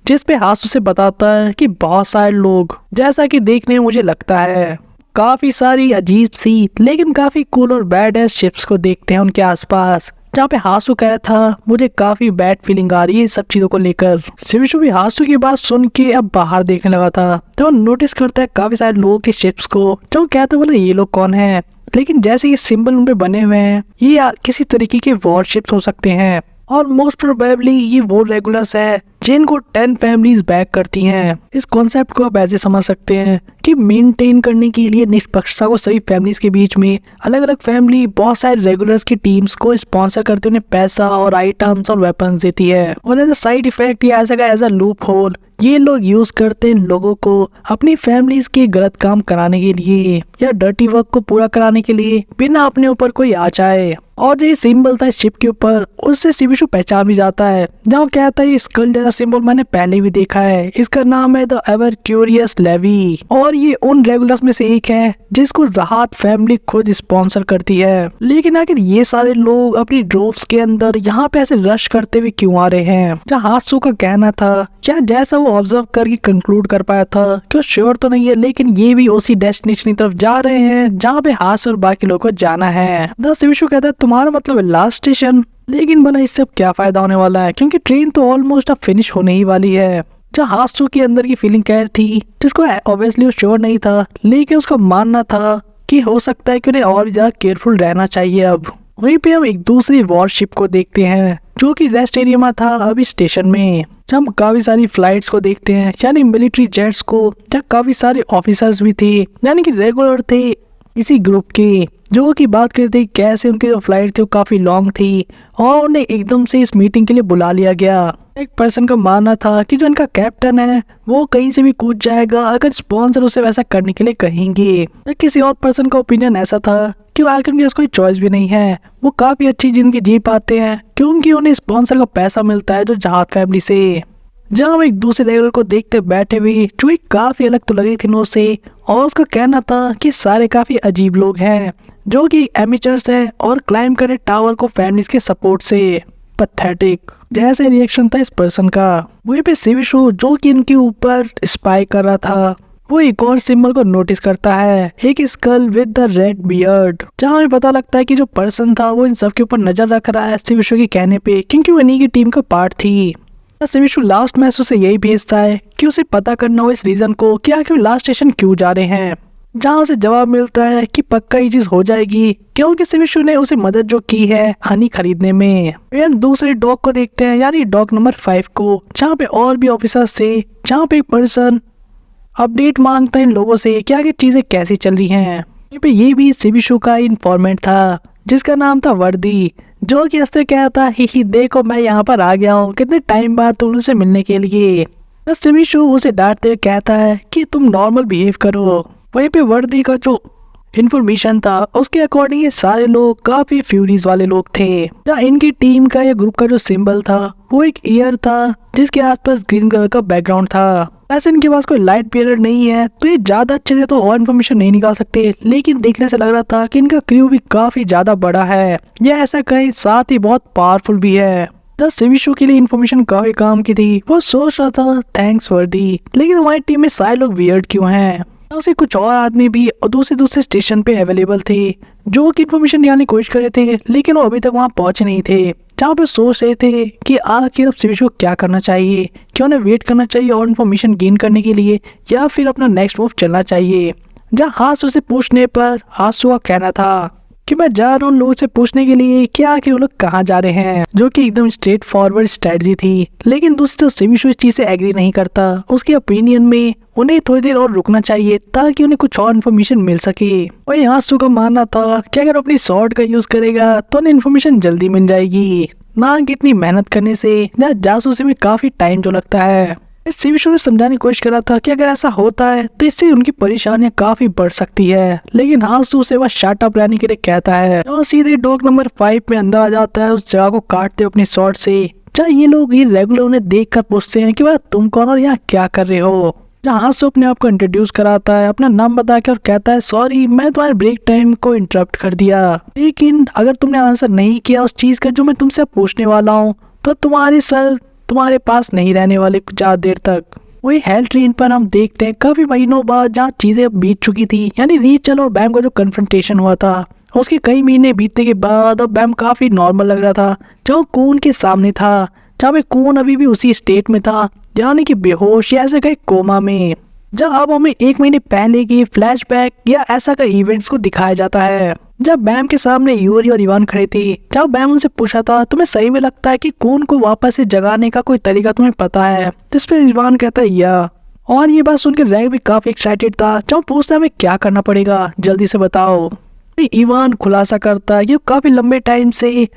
Speaker 1: जिस पे हाथसू से बताता है कि बहुत सारे लोग, जैसा कि देखने में मुझे लगता है काफी सारी अजीब सी लेकिन काफी कूल और बैड एस शिप्स को देखते हैं उनके आसपास। जहाँ पे हाथसू कह रहा था मुझे काफी बैड फीलिंग आ रही है सब चीजों को लेकर। सिबिशु भी हाथसू की बात सुन के अब बाहर देखने लगा था, तो वो नोटिस करता है काफी सारे लोगों के शिप्स को, जो कहते बोले ये लोग कौन है, लेकिन जैसे ये सिंबल उन पे बने हुए हैं ये किसी तरीके के वॉर शिप्स हो सकते हैं, और मोस्ट प्रोबेबली ये वो रेगुलर्स है जिनको 10 फैमिलीज बैक करती हैं। इस कॉन्सेप्ट को आप ऐसे समझ सकते हैं कि मेंटेन करने के लिए निष्पक्षता को सभी फैमिलीज के बीच में अलग अलग फैमिली बहुत सारे रेगुलर्स की टीम्स को स्पॉन्सर करते उन्हें पैसा और आइटम्स और वेपन्स देती है, और एज अ साइड इफेक्ट ये ऐसा एज अ लूप होल ये लोग यूज करते हैं लोगों को अपनी फैमिलीज के गलत काम कराने के लिए या डर्टी वर्क को पूरा कराने के लिए बिना अपने ऊपर कोई आ जाए। और जो सिंबल था शिप के ऊपर उससे सिबिशु पहचान भी जाता है, जहाँ कहता है ये स्कल जैसा सिंबल मैंने पहले भी देखा है, इसका नाम है द एवर क्यूरियस लेवी, और ये उन रेगुलर्स में से एक है जिसको जहाद फैमिली खुद स्पॉन्सर करती है। लेकिन आखिर ये सारे लोग अपनी ड्रोव्स के अंदर यहाँ पे ऐसे रश करते हुए क्यों आ रहे हैं? जहाँ हाथसू का कहना था क्या जैसा वो ऑब्जर्व करके कंक्लूड कर पाया था कि श्योर तो नहीं है, लेकिन ये भी उसी डेस्टिनेशन की तरफ जा रहे हैं जहाँ पे हाथसू और बाकी लोगों को जाना है। द सिबिशु कहता है तुम्हारा मतलब है लास्ट स्टेशन, लेकिन बना इससे अब क्या फायदा होने वाला है क्योंकि ट्रेन तो ऑलमोस्ट अब फिनिश होने ही वाली है। जहाँ हाथसू के अंदर की फीलिंग कह रही थी जिसको ऑब्वियसली वो श्योर नहीं था, लेकिन उसका मानना था कि हो सकता है कि उन्हें और ज्यादा केयरफुल रहना चाहिए। अब वहीं पे हम एक दूसरी वॉरशिप को देखते हैं जो कि रेस्ट एरिया में था अभी स्टेशन में। जब हम काफी सारी फ्लाइट्स को देखते हैं यानी मिलिट्री जेट्स को, जहाँ काफी सारे ऑफिसर्स भी थे यानी कि रेगुलर थे इसी ग्रुप के, जो की बात करते कैसे उनकी जो फ्लाइट थी वो काफी लॉन्ग थी और उन्हें एकदम से इस मीटिंग के लिए बुला लिया गया। एक पर्सन का मानना था कि जो इनका कैप्टन है वो कहीं से भी कूद जाएगा अगर स्पॉन्सर उसे वैसा करने के लिए कहेंगे। किसी और पर्सन का ओपिनियन ऐसा था कि आखिर उनके पास कोई चॉइस भी नहीं है, वो काफी अच्छी जिंदगी जी पाते हैं क्योंकि उन्हें स्पॉन्सर का पैसा मिलता है जो जहाज फैमिली से। जहाँ हम एक दूसरे रेगुलर को देखते बैठे हुए जो काफी अलग तो लगी थी नोट से, और उसका कहना था कि सारे काफी अजीब लोग हैं जो कि एमेचर्स हैं और क्लाइंब करे टावर को फैमिलीज के सपोर्ट से। पैथेटिक जैसे रिएक्शन था इस पर्सन का। वहीं पे सिबिशु जो कि इनके ऊपर स्पाई कर रहा था वो एक और सिंबल को नोटिस करता है, एक skull with the red beard, जहाँ हमें पता लगता है कि जो पर्सन था वो इन सब के ऊपर नजर रख रहा है सिबिशु के कहने पे क्योंकि वो इन्हीं की टीम का पार्ट थी। सिबिशु लास्ट में उसे यही भेजता है कि उसे पता करना हो इस रीजन को कि आखिर लास्ट स्टेशन क्यों जा रहे हैं, जहाँ उसे जवाब मिलता है कि पक्का ये चीज हो जाएगी क्योंकि सिबिशु ने उसे मदद जो की है हनी खरीदने में। फिर दूसरे डॉग को देखते हैं यानी डॉग नंबर 5 को, जहाँ पे और भी ऑफिसर्स थे, जहाँ पे एक पर्सन अपडेट मांगता है इन लोगों से कि आगे चीजें कैसी चल रही हैं। ये भी सिबिशु का इन्फॉर्मेंट था जिसका नाम था वर्दी, जो कि हंसते कह था ही देखो मैं यहाँ पर आ गया हूँ कितने टाइम बाद तुमसे मिलने के लिए। सिबिशु उसे डांटते हुए कहता है कि तुम नॉर्मल बिहेव करो। वहीं पे वर्दी का जो इन्फॉर्मेशन था उसके अकॉर्डिंग ये सारे लोग काफी फ्यूरीज वाले लोग थे। जहाँ इनकी टीम का या ग्रुप का जो सिंबल था वो एक ईयर था जिसके आसपास ग्रीन कलर का बैकग्राउंड था। ऐसे इनके पास कोई लाइट पीरियड नहीं है तो ये ज्यादा अच्छे से तो और इन्फॉर्मेशन नहीं निकाल सकते, लेकिन देखने से लग रहा था कि इनका क्रू भी काफी ज्यादा बड़ा है या ऐसा कहीं साथ ही बहुत पावरफुल भी है। सिबिशु के लिए इन्फॉर्मेशन काफी काम की थी। वो सोच रहा था थैंक्स वर्दी, लेकिन हमारी टीम में सारे लोग वियर्ड क्यों हैं। उसे कुछ और आदमी भी और दूसरे स्टेशन पे अवेलेबल थे जो कि इन्फॉर्मेशन निकालने की कोशिश कर रहे थे, लेकिन वो अभी तक वहाँ पहुंचे नहीं थे। जहाँ पे सोच रहे थे कि आखिर अब सिबिशु को क्या करना चाहिए, क्या उन्हें वेट करना चाहिए और इन्फॉर्मेशन गेन करने के लिए या फिर अपना नेक्स्ट मूव चलना चाहिए। जहाँ हाथसू से पूछने पर हाथसू का कहना था कि मैं जा रहा हूँ लोगों से पूछने के लिए कि आखिर वो लोग कहाँ जा रहे हैं, जो कि एकदम स्ट्रेट फॉरवर्ड स्ट्रेटजी थी। लेकिन दूसरी तरफ सिबिशु इस चीज से एग्री नहीं करता। उसके ओपिनियन में उन्हें थोड़ी देर और रुकना चाहिए ताकि उन्हें कुछ और इन्फॉर्मेशन मिल सके। और हाथसू का मानना था कि अगर अपनी स्वॉर्ड का यूज करेगा तो उन्हें इन्फॉर्मेशन जल्दी मिल जाएगी, ना कि इतनी मेहनत करने से या जासूसी में काफी टाइम जो लगता है। इस टीवी शो ने समझाने की कोशिश करा था कि अगर ऐसा होता है तो इससे उनकी परेशानियां काफी बढ़ सकती है, लेकिन हासू से वह शट अप रहने के लिए कहता है और सीधे डॉग नंबर 5 में अंदर आ जाता है, उस जगह को काटते अपने शॉर्ट से। जहाँ ये लोग ये रेगुलर उन्हें देख कर पूछते हैं कि वह तुम कौन और यहाँ क्या कर रहे हो। जहाँ हासू अपने आप को इंट्रोड्यूस कराता है अपना नाम बता के और कहता है सॉरी मैं तुम्हारे ब्रेक टाइम को इंटरप्ट कर दिया, लेकिन अगर तुमने आंसर नहीं किया उस चीज का जो मैं तुमसे पूछने वाला हूँ तो तुम्हारे सर तुम्हारे पास नहीं रहने वाले ज्यादा देर तक। वही हेल्थ ट्रेन पर हम देखते हैं काफी महीनों बाद जहाँ चीजें बीत चुकी थी, यानी रीचल और बैम का जो कन्फ्रंटेशन हुआ था उसके कई महीने बीतने के बाद अब बैम काफी नॉर्मल लग रहा था। जहाँ कून के सामने था, जहाँ पे कून अभी भी उसी स्टेट में था, यानी कि बेहोश या ऐसे कहीं कोमा में। जब अब हमें 1 महीने पहले की फ्लैशबैक या ऐसा का इवेंट्स को दिखाया जाता है, जब बैम के सामने यूरी और इवान खड़े थे। जब बैम उनसे पूछा था तुम्हें सही में लगता है कि कून को वापस से जगाने का कोई तरीका तुम्हें पता है, तो इस पर इवान कहता है या, और ये बात सुनकर रैग भी काफी एक्साइटेड था। जब पूछता है हमें क्या करना पड़ेगा जल्दी से बताओ। इवान खुलासा करता है कि काफी लंबे टाइम से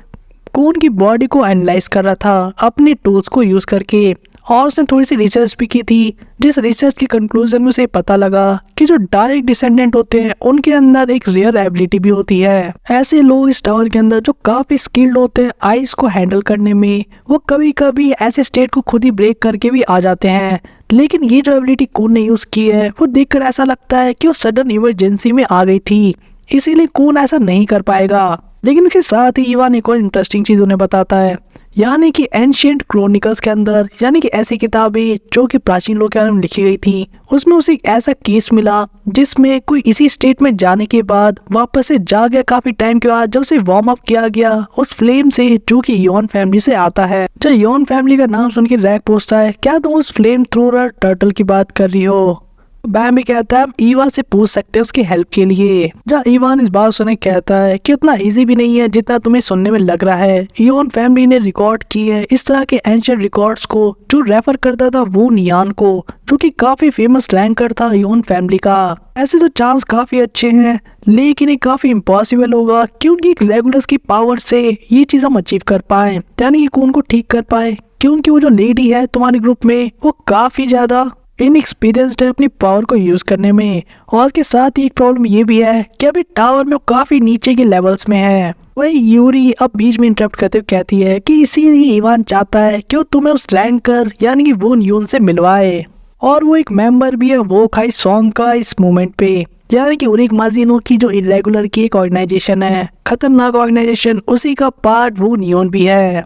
Speaker 1: कून की बॉडी को एनालाइज कर रहा था अपने टूल्स को यूज करके, और उसने थोड़ी सी रिसर्च भी की थी, जिस रिसर्च के कंक्लूजन में उसे पता लगा कि जो डायरेक्ट डिसेंडेंट होते हैं उनके अंदर एक रेयर एबिलिटी भी होती है। ऐसे लोग इस टावर के अंदर जो काफी स्किल्ड होते हैं आइस को हैंडल करने में, वो कभी कभी ऐसे स्टेट को खुद ही ब्रेक करके भी आ जाते हैं। लेकिन ये जो एबिलिटी कून ने यूज की है वो देखकर ऐसा लगता है कि वो सडन इमरजेंसी में आ गई थी, इसीलिए कून ऐसा नहीं कर पाएगा। लेकिन इसके साथ ही इवान एक और इंटरेस्टिंग चीज उन्हें बताता है, यानी कि एंशिएंट क्रोनिकल्स के अंदर, यानी कि ऐसी किताबें जो कि प्राचीन लोगों के बारे में लिखी गई थी, उसमें उसे एक ऐसा केस मिला जिसमें कोई इसी स्टेट में जाने के बाद वापस से जा गया काफी टाइम के बाद, जब उसे वार्म अप किया गया उस फ्लेम से जो कि योन फैमिली से आता है। जब योन फैमिली का नाम सुन के रैग पूछता है क्या तुम उस फ्लेम थ्रोअर टर्टल की बात कर रही हो। बैम भी कहता है हम ईवा से पूछ सकते हैं उसकी हेल्प के लिए। जब ईवान इस बात सुने कहता है कि उतना इजी भी नहीं है जितना तुम्हें सुनने में लग रहा है। योन फैमिली ने रिकॉर्ड की है इस तरह के एंशिएंट रिकॉर्ड्स को जो रेफर करता था वो नियान को, जो कि काफी फेमस रैंकर था योन फैमिली का। ऐसे तो चांस काफी अच्छे हैं, लेकिन ये काफी इम्पॉसिबल होगा कि उनकी रेगुलर्स की पावर से ये चीज हम अचीव कर पाए, यानी कि कौन को ठीक कर पाए, क्योंकि वो जो लेडी है तुम्हारे ग्रुप में वो काफी ज्यादा इनएक्सपीरियंस्ड है अपनी पावर को यूज करने में। और उसके साथ ही एक प्रॉब्लम ये भी है कि अभी टावर में काफी नीचे के लेवल्स में है। वही यूरी अब बीच में इंटरप्ट करते हुए कहती है कि इसीलिए इवान चाहता है कि वो तुम्हें उस रैंकर यानी कि वो यून से मिलवाए, और वो एक मेंबर भी है वो खाई सॉन्ग का इस मोमेंट पे, यानी कि उरिक माजिनो की जो इरेगुलर की एक ऑर्गेनाइजेशन है, खतरनाक ऑर्गेनाइजेशन, उसी का पार्ट वो नियोन भी है।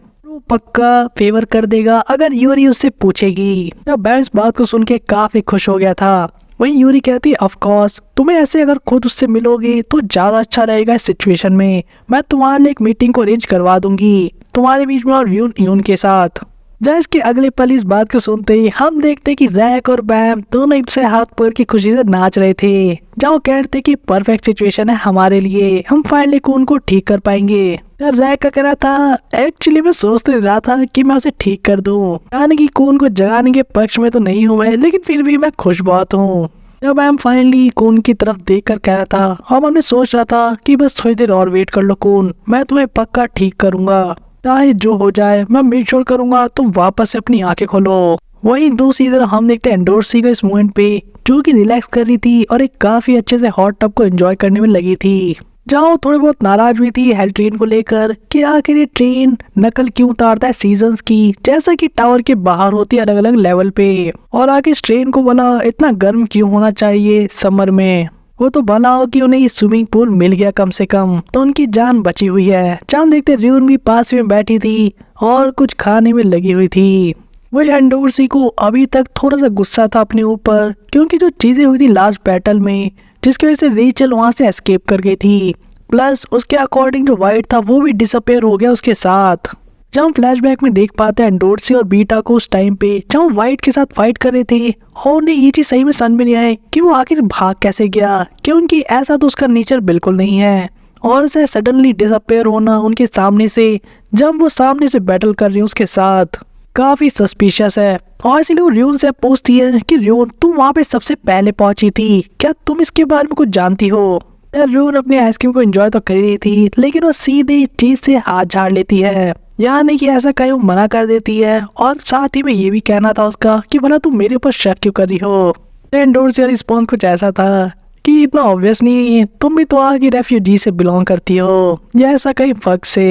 Speaker 1: पक्का फेवर कर देगा अगर यूरी उससे पूछेगी। जब बैम इस बात को सुन के काफी खुश हो गया था। वही यूरी कहती है ऑफ कोर्स तुम्हें ऐसे अगर खुद उससे मिलोगे तो ज्यादा अच्छा रहेगा इस सिचुएशन में। मैं तुम्हारे लिए एक मीटिंग को अरेंज करवा दूंगी तुम्हारे बीच में और यून के साथ। जब इसके अगले पल इस बात को सुनते ही हम देखते कि रैक और बैम दोनों एक से हाथ पैर की खुशी से नाच रहे थे। जब वो कहते कि परफेक्ट सिचुएशन है हमारे लिए, हम फाइनली कून को ठीक कर पाएंगे। रैक का कहना था एक्चुअली मैं सोच रहा था कि मैं उसे ठीक कर दूं, यानी कि कून को जगाने के पक्ष में तो नहीं हूँ मैं, लेकिन फिर भी मैं खुश बहुत हूँ। जब मैम फाइनली कून की तरफ देखकर कह रहा था और हमने सोच रहा था कि बस थोड़ी देर और वेट कर लो कून, मैं तुम्हें पक्का ठीक करूंगा, चाहे जो हो जाए मैं मेक श्योर करूंगा तुम वापस से अपनी आंखें खोलो। वहीं दूसरी तरफ हम देखते हैं एंडोर्सी को इस मोमेंट पे जो कि रिलैक्स कर रही थी और एक काफी अच्छे से हॉट टब को एंजॉय करने में लगी थी। जहाँ थोड़ी बहुत नाराज भी थी हेल ट्रेन को लेकर कि आखिर ये ट्रेन नकल क्यों उतारता है सीजन्स की, जैसा कि टावर के बाहर होती है अलग अलग लेवल पे, और आखिर इस ट्रेन को भला इतना गर्म क्यों होना चाहिए समर में। वो तो भला हो कि उन्हें ये स्विमिंग पूल मिल गया कम से कम, तो उनकी जान बची हुई है। चांद देखते र्यून भी पास में बैठी थी और कुछ खाने में लगी हुई थी। वही एंडोर्सी को अभी तक थोड़ा सा गुस्सा था अपने ऊपर, क्योंकि जो चीजें हुई थी लास्ट बैटल में जिसकी वजह से रेचल वहां से एस्केप कर गई थी, प्लस उसके अकॉर्डिंग जो वाइट था वो भी डिसअपेयर हो गया उसके साथ। जब हम फ्लैशबैक में देख पाते हैं एंडोर्सी और बीटा को उस टाइम पे जब वाइट के साथ फाइट कर रहे थे, और उन्हें ये चीज सही में समझ में नहीं आए कि वो आखिर भाग कैसे गया, क्योंकि ऐसा तो उसका नेचर बिल्कुल नहीं है। और उसे सडनली डिसअपेयर होना उनके सामने से जब वो सामने से बैटल कर रही है उसके साथ काफी सस्पिशियस है। और इसलिए वो र्यून से पूछती है कि र्यून तुम वहाँ पे सबसे पहले पहुंची थी, क्या तुम इसके बारे में कुछ जानती हो। र्यून अपनी आइसक्रीम को एंजॉय तो कर रही थी, लेकिन वो सीधे चीज से हाथ झाड़ लेती है यानी कि ऐसा कहीं वो मना कर देती है और साथ ही में ये भी कहना था उसका कि भला तुम मेरे ऊपर शक क्यों कर रही हो। एंडोर्सी का रिस्पॉन्स कुछ ऐसा था कि इतना ऑब्वियस नहीं, तुम भी तो आगे रेफ्यूजी से बिलोंग करती हो या ऐसा कहीं फर्क से।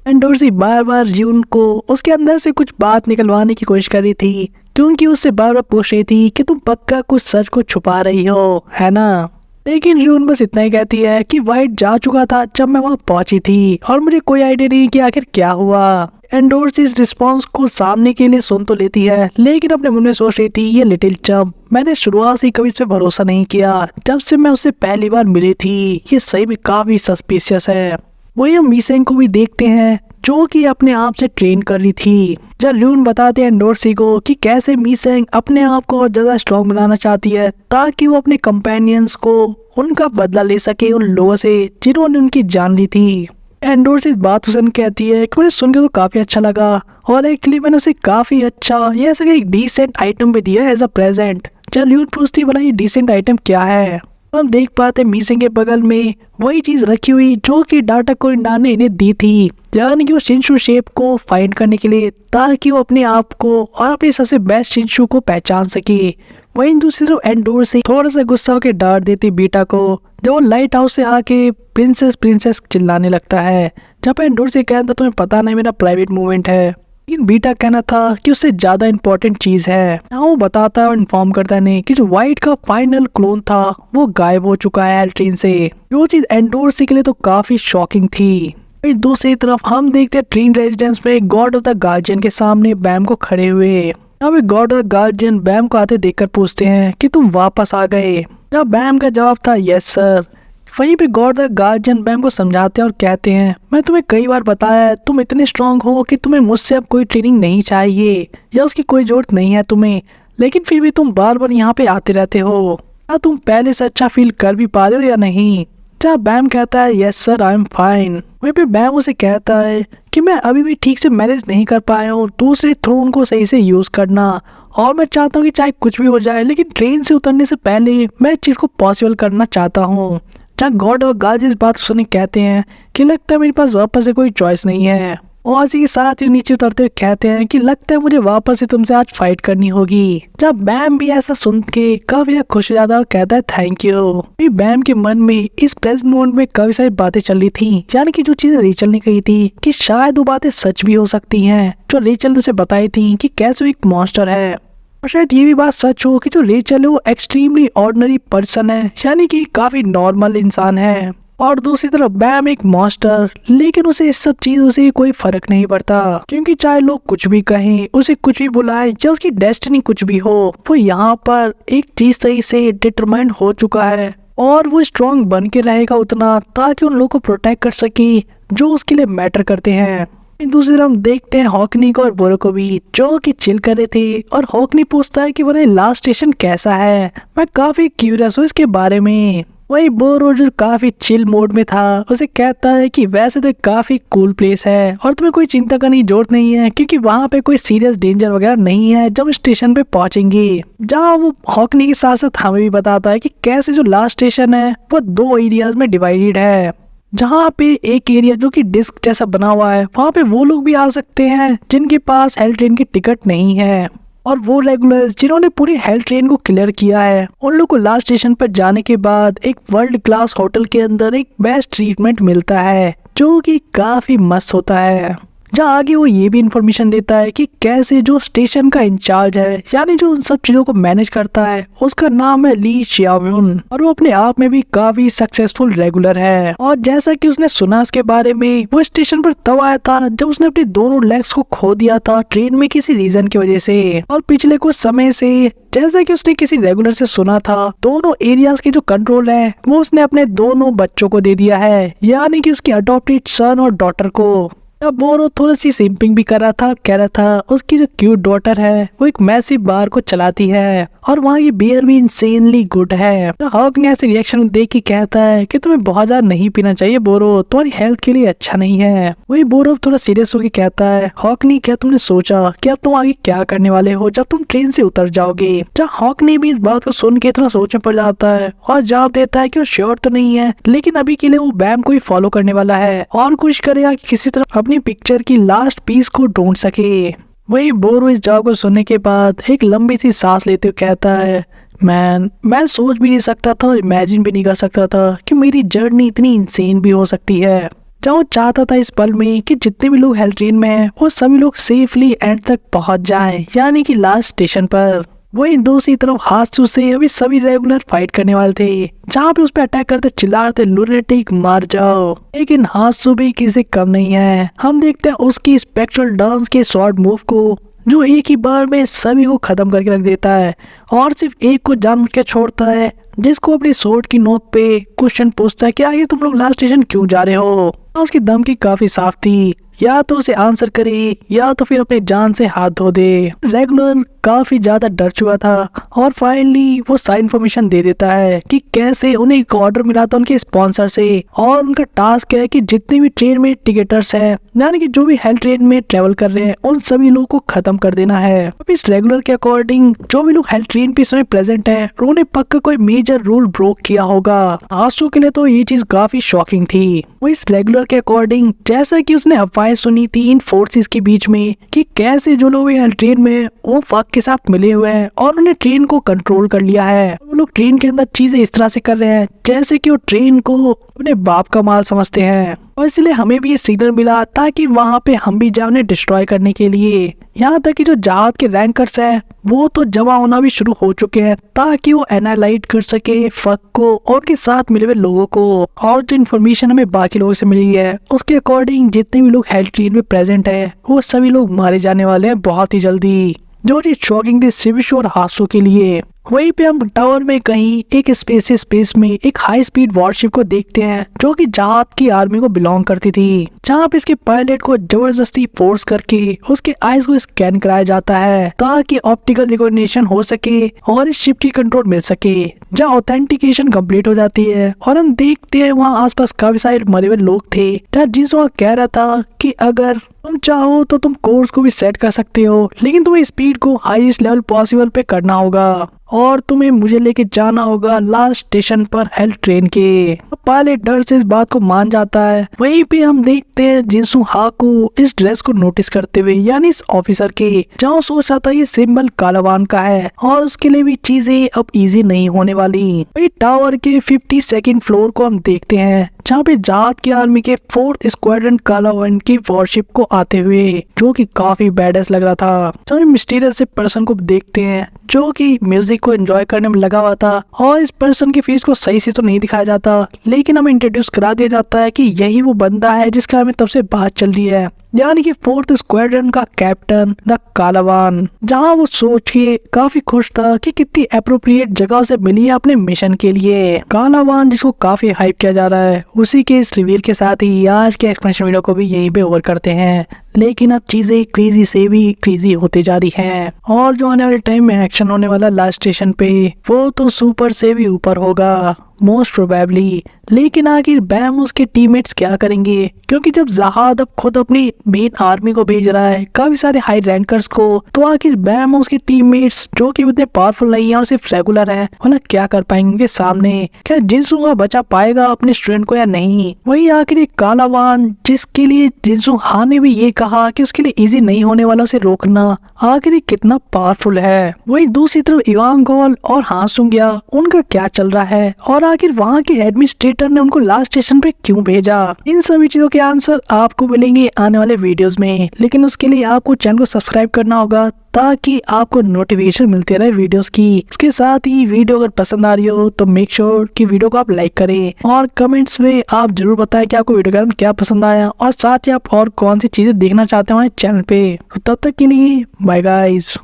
Speaker 1: एंडोर्सी बार बार जून को उसके अंदर से कुछ बात निकलवाने की कोशिश कर रही थी, क्योंकि उससे बार बार पूछ रही थी कि तुम पक्का कुछ सच को छुपा रही हो, है ना। लेकिन जून बस इतना ही कहती है कि वाइट जा चुका था जब मैं वहां पहुंची थी और मुझे कोई आइडिया नहीं कि आखिर क्या हुआ। एंडोर्सी इस रिस्पॉन्स को सामने के लिए सुन तो लेती है, लेकिन अपने मन में सोच रही थी ये लिटिल चंप, मैंने शुरुआत से कभी इस पे भरोसा नहीं किया। जब से मैं उससे पहली बार मिली थी ये सही में काफी सस्पिशियस है। वही हम मीसेंग को भी देखते हैं जो कि अपने आप से ट्रेन कर रही थी। जब ल्यून बताते हैं एंडोर्सी को कि कैसे मीसेंग अपने आप को और ज्यादा स्ट्रॉन्ग बनाना चाहती है ताकि वो अपने कंपेनियंस को उनका बदला ले सके उन लोगों से जिन्होंने उनकी जान ली थी। एंडोर्सी इस बात सुन कहती है कि मुझे सुन के तो काफी अच्छा लगा और एक्चुअली मैंने उसे काफी अच्छा ये ऐसा एक डिसेंट आइटम भी दिया एज अ प्रेजेंट। जब ल्यून पूछती भला ये डिसेंट आइटम क्या है, हम देख पाते मीसेंग के बगल में वही चीज रखी हुई जो कि डाटा कोरिंडा ने इन्हें दी थी, यानी कि वो शिनशू शेप को फाइंड करने के लिए ताकि वो अपने आप को और अपने सबसे बेस्ट शिनशू को पहचान सके। वहीं दूसरी तरफ एंडोर्सी थोड़ा सा गुस्सा होकर डांट देती बीटा को जब वो लाइट हाउस से आके प्रिंसेस प्रिंसेस चिल्लाने लगता है। जब एंडोर्सी कहता तुम्हें पता नहीं मेरा प्राइवेट मूवमेंट है, लेकिन बीटा कहना था कि उससे ज्यादा इंपॉर्टेंट चीज है। वो बताता है और इन्फॉर्म करता है कि जो वाइट का फाइनल क्लोन था वो गायब हो चुका है ट्रेन से। जो चीज एंडोर्सी के लिए तो काफी शॉकिंग थी। दूसरी तरफ हम देखते हैं ट्रेन रेजिडेंस में गॉड ऑफ द गार्जियन के सामने बैम को खड़े हुए। अब गॉड ऑफ द गार्जियन बैम को आते देखकर पूछते हैं कि तुम वापस आ गए। जब बैम का जवाब था यस सर। वहीं पे गॉड द गार्जियन बैम को समझाते हैं और कहते हैं मैं तुम्हें कई बार बताया है तुम इतने स्ट्रांग हो कि तुम्हें मुझसे अब कोई ट्रेनिंग नहीं चाहिए या उसकी कोई जरूरत नहीं है तुम्हें, लेकिन फिर भी तुम बार बार यहाँ पे आते रहते हो। क्या तुम पहले से अच्छा फील कर भी पा रहे हो या नहीं। जब बैम कहता है yes sir I am fine. वहीं पे बैम उसे कहता है कि मैं अभी भी ठीक से मैनेज नहीं कर पाया हूँ दूसरे थ्रोन को सही से यूज करना, और मैं चाहता हूँ कि चाहे कुछ भी हो जाए लेकिन ट्रेन से उतरने से पहले मैं इस चीज को पॉसिबल करना चाहता हूँ। जहाँ गॉड और गार्ज इस बात सुने कहते हैं कि लगता है मेरे पास वापस से कोई चॉइस नहीं है, और इसी के साथ ही नीचे उतरते हुए कहते हैं कि लगता है मुझे वापस से तुमसे आज फाइट करनी होगी। जब बैम भी ऐसा सुन के काफी खुश हो जाता है और कहता है थैंक यू। बैम के मन में इस प्रेजेंट मोमेंट में काफी सारी बातें चल रही थी, यानी कि जो चीजें रेचल ने कही थी कि शायद वो बातें सच भी हो सकती हैं जो रेचल ने उसे बताई थी कि कैसे वो एक मॉन्स्टर है, और शायद ये भी बात सच हो कि जो रेचल है वो एक्सट्रीमली ऑर्डिनरी पर्सन है, यानी कि काफी नॉर्मल इंसान है। और दूसरी तरफ बैम एक मॉन्स्टर, लेकिन उसे इस सब चीजों से कोई फर्क नहीं पड़ता, क्योंकि चाहे लोग कुछ भी कहें उसे कुछ भी बुलाएं या उसकी डेस्टिनी कुछ भी हो, वो यहाँ पर एक चीज सही से डिटरमाइंड हो चुका है और वो स्ट्रॉन्ग बन के रहेगा उतना ताकि उन लोगों को प्रोटेक्ट कर सके जो उसके लिए मैटर करते हैं। दूसरी तरफ हम देखते हैं हॉकनी को और बोरो को भी जो कि चिल कर रहे थे, और हॉकनी पूछता है कि वो लास्ट स्टेशन कैसा है, मैं काफी क्यूरियस हूँ इसके बारे में। वही बोरो जो काफी चिल मोड में था उसे कहता है कि वैसे तो काफी कूल प्लेस है और तुम्हें कोई चिंता करने की जरूरत नहीं है क्योंकि वहाँ पे कोई सीरियस डेंजर वगैरह नहीं है जब स्टेशन पे पहुंचेंगे। जहाँ वो हॉकनी के साथ साथ हमें भी बताता है कि कैसे जो लास्ट स्टेशन है वो 2 एरियाज में डिवाइडेड है, जहाँ पे एक एरिया जो कि डिस्क जैसा बना हुआ है वहाँ पे वो लोग भी आ सकते हैं जिनके पास हेल ट्रेन की टिकट नहीं है, और वो रेगुलर्स जिन्होंने पूरी हेल ट्रेन को क्लियर किया है उन लोग को लास्ट स्टेशन पर जाने के बाद एक वर्ल्ड क्लास होटल के अंदर एक बेस्ट ट्रीटमेंट मिलता है जो कि काफी मस्त होता है। जहाँ आगे वो ये भी इंफॉर्मेशन देता है कि कैसे जो स्टेशन का इंचार्ज है यानी जो उन सब चीजों को मैनेज करता है उसका नाम है ली शियाव्यून, और वो अपने आप में भी काफी सक्सेसफुल रेगुलर है। और जैसा कि उसने सुना उसके बारे में, वो स्टेशन पर तब आया था जब उसने अपने दोनों लेग्स को खो दिया था ट्रेन में किसी रीजन की वजह से, और पिछले कुछ समय से जैसा कि उसने किसी रेगुलर से सुना था दोनों एरियाज के जो कंट्रोल है वो उसने अपने दोनों बच्चों को दे दिया है, यानी कि उसकी अडॉप्टेड सन और डॉटर को। अब बोरो थोड़ी सी सिंपिंग भी कर रहा था, कह रहा था उसकी जो क्यूट डॉटर है वो एक मैसिव बार को चलाती है और वहाँ की बियर भी इंसेनली गुड है। तो हॉक ने ऐसे रिएक्शन देख के कहता है कि तुम्हें बहुत ज्यादा नहीं पीना चाहिए बोरो, तुम्हारी हेल्थ के लिए अच्छा नहीं है। वही बोरो थोड़ा सीरियस होकर कहता है, हॉक ने क्या तुमने सोचा कि अब तुम आगे क्या करने वाले हो जब तुम ट्रेन से उतर जाओगे? जब हॉक ने भी इस बात को सुन के थोड़ा सोच में पड़ जाता है और जवाब देता है कि वो श्योर तो नहीं है, लेकिन अभी के लिए वो बैम को ही फॉलो करने वाला है और कोशिश करेगा कि किसी तरह अपनी पिक्चर की लास्ट पीस को ढूंढ सके। वही बोरो इस जवाब को सुनने के बाद एक लंबी सी सांस लेते हुए कहता है, मैं सोच भी नहीं सकता था और इमेजिन भी नहीं कर सकता था कि मेरी जर्नी इतनी इंसेन भी हो सकती है। जब वो चाहता था इस पल में कि जितने भी लोग हेल ट्रेन में हैं वो सभी लोग सेफली एंड तक पहुंच जाएं, यानी कि लास्ट स्टेशन पर। वही दूसरी तरफ हात्सु से अभी सभी रेगुलर फाइट करने वाले थे, जहाँ पे उस पर अटैक करते चिल्लाते लुनेटिक मार जाओ, लेकिन हात्सु भी किसी कम नहीं है। हम देखते हैं उसकी स्पेक्ट्रल डांस के शॉर्ट मूव को, जो एक ही बार में सभी को खत्म करके रख देता है और सिर्फ एक को जानबूझ के छोड़ता है, जिसको अपनी सोर्ड की नोक पे क्वेश्चन पूछता है कि आगे तुम लोग लास्ट स्टेशन क्यों जा रहे हो। उसकी धमकी काफी साफ थी, या तो उसे आंसर करे या तो फिर अपने जान से हाथ धो दे। रेगुलर काफी ज्यादा डर चुका था और फाइनली वो सारी इन्फॉर्मेशन दे देता है कि कैसे उन्हें एक ऑर्डर मिला था उनके स्पॉन्सर से और उनका टास्क है कि जितने भी ट्रेन में टिकटर्स है, यानी कि जो भी हेल ट्रेन में ट्रेवल कर रहे हैं, उन सभी लोगों को खत्म कर देना है। अब इस रेगुलर के अकॉर्डिंग जो भी लोग हेल ट्रेन पे इस समय प्रेजेंट है उन्होंने पक्का कोई मेजर रूल ब्रोक किया होगा। आंसू के लिए तो ये चीज काफी शॉकिंग थी। वो इस रेगुलर के अकॉर्डिंग जैसा कि उसने अफवाहें सुनी थी इन फोर्सेस के बीच में कि कैसे जो लोग हेल ट्रेन में वो फक के साथ मिले हुए हैं और उन्होंने ट्रेन को कंट्रोल कर लिया है। वो लोग ट्रेन के अंदर चीजें इस तरह से कर रहे हैं जैसे कि वो ट्रेन को अपने बाप का माल समझते हैं, और इसलिए हमें भी ये सिग्नल मिला ताकि वहां पे हम भी जाए उन्हें डिस्ट्रॉय करने के लिए। यहाँ तक कि जो जहाज के रैंकर्स हैं वो तो जमा होना भी शुरू हो चुके हैं ताकि वो एनालाइज कर सके फक को और उनके साथ मिले हुए लोगों को। और जो इन्फॉर्मेशन हमें बाकी लोगों से मिली है उसके अकॉर्डिंग जितने भी लोग हेल ट्रेन में प्रेजेंट है वो सभी लोग मारे जाने वाले हैं बहुत ही जल्दी, जो चीज शॉकिंग थी शिविशु और हात्सु के लिए। वहीं पे हम टावर में कहीं एक स्पेस में एक हाई स्पीड वॉरशिप को देखते हैं जो कि जहाज की आर्मी को बिलोंग करती थी, जहाँ पे इसके पायलट को जबरदस्ती फोर्स करके उसके आईज को स्कैन कराया जाता है ताकि ऑप्टिकल रिकॉग्निशन हो सके और इस शिप की कंट्रोल मिल सके। जहाँ ऑथेंटिकेशन कंप्लीट हो जाती है और हम देखते हैं वहाँ आसपास काफी सारे मरे हुए लोग थे, जहाँ जिसको कह रहा था कि अगर तुम चाहो तो तुम कोर्स को भी सेट कर सकते हो, लेकिन तुम्हें स्पीड को हाईएस्ट लेवल पॉसिबल पे करना होगा और तुम्हें मुझे लेके जाना होगा लास्ट स्टेशन पर हेल ट्रेन के। पायलट डर से इस बात को मान जाता है। वहीं पे हम देखते हैं जिनसू हाकू इस ड्रेस को नोटिस करते हुए, यानी इस ऑफिसर के, जहाँ सोच रहा था ये सिंबल कालावान का है और उसके लिए भी चीजें अब इजी नहीं होने वाली। वही टावर के 52nd फ्लोर को हम देखते हैं जहाँ पे जहाज की आर्मी के 4th स्क्वाड्रन कालावान की वॉरशिप को आते हुए, जो कि काफी बैडस लग रहा था। जब हम मिस्टीरियस से पर्सन को देखते हैं जो कि म्यूजिक को एंजॉय करने में लगा हुआ था और इस पर्सन के फेस को सही से तो नहीं दिखाया जाता, लेकिन हमें इंट्रोड्यूस करा दिया जाता है कि यही वो बंदा है जिसका हमें तब से बात चल रही है, यानी कि 4th स्क्वाड्रन का कैप्टन द कालावान। जहां वो सोच के काफी खुश था कि कितनी अप्रोप्रिएट जगह से मिली है अपने मिशन के लिए। कालावान जिसको काफी हाइप किया जा रहा है, उसी के इस रिवील के साथ ही आज के एक्सप्लेनेशन वीडियो को भी यहीं पे ओवर करते हैं। लेकिन अब चीजें क्रेजी से भी क्रेजी होते जा रही हैं और जो आने वाले टाइम में एक्शन होने वाला लास्ट स्टेशन पे वो तो सुपर से भी ऊपर होगा मोस्ट प्रोबेबली। लेकिन आखिर बैम उसके टीममेट्स क्या करेंगे, क्योंकि जब जहाद अब खुद अपनी मेन आर्मी को भेज रहा है काफी सारे हाई रैंकर्स को, तो आखिर बैम उसके टीममेट्स जो कि उतने पावरफुल नहीं है और सिर्फ रेगुलर है, मतलब क्या कर पाएंगे उनके सामने? क्या जिनसू बचा पाएगा अपने स्टूडेंट को या नहीं? वही आखिर एक कालावान जिसके लिए जिनसू हा ने भी ये कहा कि उसके लिए इजी नहीं होने वाला उसे रोकना, आखिर कितना पावरफुल है। वही दूसरी तरफ इवांगोल और हासुंग्या, उनका क्या चल रहा है और आखिर वहाँ के एडमिनिस्ट्रेटर ने उनको लास्ट स्टेशन पे क्यों भेजा? इन सभी चीजों के आंसर आपको मिलेंगे आने वाले वीडियोस में, लेकिन उसके लिए आपको चैनल को सब्सक्राइब करना होगा ताकि आपको नोटिफिकेशन मिलते रहे वीडियोस की। इसके साथ ही वीडियो अगर पसंद आ रही हो तो मेक श्योर कि वीडियो को आप लाइक करें और कमेंट्स में आप जरूर बताएं कि आपको वीडियो में क्या पसंद आया और साथ ही आप और कौन सी चीजें देखना चाहते हो हमारे चैनल पे। तो तब तक के लिए बाय गाइस।